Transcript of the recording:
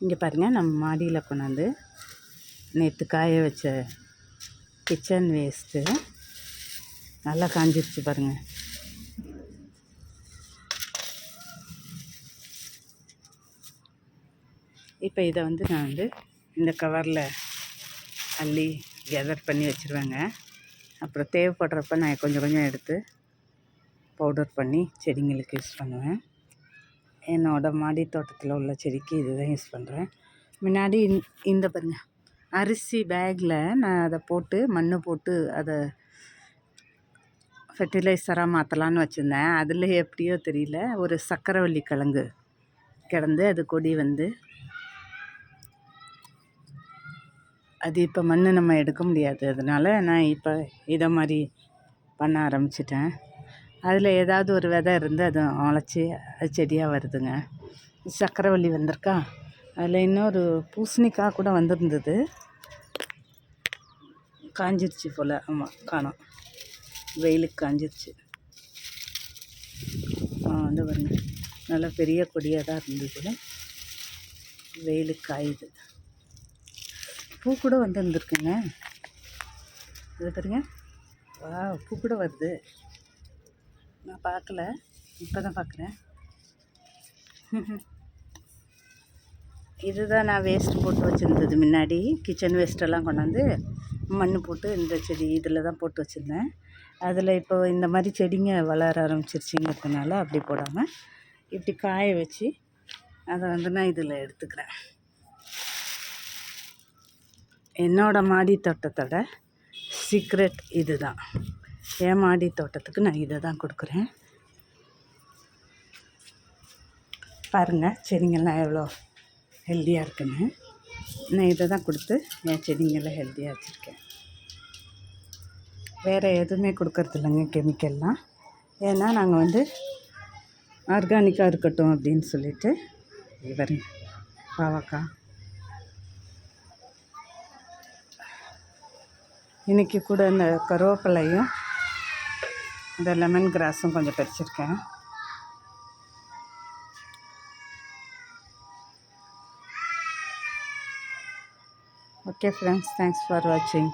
இங்கே பாருங்கள், நம்ம மாடியில் கொண்டாந்து நேற்று காய வச்ச கிச்சன் வேஸ்ட்டு நல்லா காஞ்சிருச்சு பாருங்கள். இப்போ இதை நான் இந்த கவரில் அள்ளி கேதர் பண்ணி வச்சுருவேங்க. அப்புறம் தேவைப்படுறப்ப நான் கொஞ்சம் கொஞ்சம் எடுத்து பவுடர் பண்ணி செடிங்களுக்கு யூஸ் பண்ணுவேன். என்னோடய மாடி தோட்டத்தில் உள்ள செடிக்கு இதுதான் யூஸ் பண்ணுறேன். முன்னாடி இந்த பாருங்க, அரிசி பேக்கில் நான் அதை போட்டு மண் போட்டு அதை ஃபெர்டிலைசராக மாற்றலான்னு வச்சுருந்தேன். அதில் எப்படியோ தெரியல, ஒரு சக்கரவள்ளி கிழங்கு கிடந்து அது கொடி அது இப்போ மண் நம்ம எடுக்க முடியாது. அதனால் நான் இப்போ இதை மாதிரி பண்ண ஆரம்பிச்சிட்டேன். அதில் ஏதாவது ஒரு விதை இருந்து அது முளைச்சி அது செடியாக வருதுங்க. சக்கரவள்ளி வந்திருக்கா, அதில் இன்னொரு பூசணிக்காய் கூட வந்திருந்தது, காஞ்சிருச்சு போல். ஆமாம், காணோம், வெயிலுக்கு காஞ்சிருச்சு. பாருங்க, நல்லா பெரிய கொடியாக தான் இருந்தது, வெயிலுக்கு காயுது. பூ கூட வந்துருந்துருக்குங்க. இது பாருங்க, பூ கூட வருது. நான் பார்க்கல, இப்போ தான் பார்க்குறேன். இதுதான் நான் வேஸ்ட் போட்டு வச்சுருந்தது முன்னாடி. கிச்சன் வேஸ்ட்டெல்லாம் கொண்டாந்து மண் போட்டு இந்த செடி இதில் தான் போட்டு வச்சுருந்தேன். அதில் இப்போ இந்த மாதிரி செடிங்க வளர ஆரம்பிச்சிருச்சுங்கிறதுனால அப்படி போடாமல் இப்படி காய வச்சு அதை நான் இதில் எடுத்துக்கிறேன். என்னோடய மாடி தோட்டத்தோட சீக்ரெட் இது தான். என் மாடி தோட்டத்துக்கு நான் இதை தான் கொடுக்குறேன். பாருங்கள், செடிங்கள்லாம் எவ்வளோ ஹெல்த்தியாக இருக்குன்னு. நான் இதை தான் கொடுத்து என் செடிங்கெல்லாம் ஹெல்த்தியாக வச்சுருக்கேன். வேறு எதுவுமே கொடுக்கறது இல்லைங்க, கெமிக்கல்லாம். ஏன்னா நாங்கள் ஆர்கானிக்காக இருக்கட்டும் அப்படின்னு சொல்லிட்டு. பாருங்க, பாவக்காய் இன்றைக்கி கூட இந்த கருவேப்பிலையும் இந்த லெமன் கிராஸும் கொஞ்சம் பறிச்சிருக்கேன். Okay friends, thanks for watching.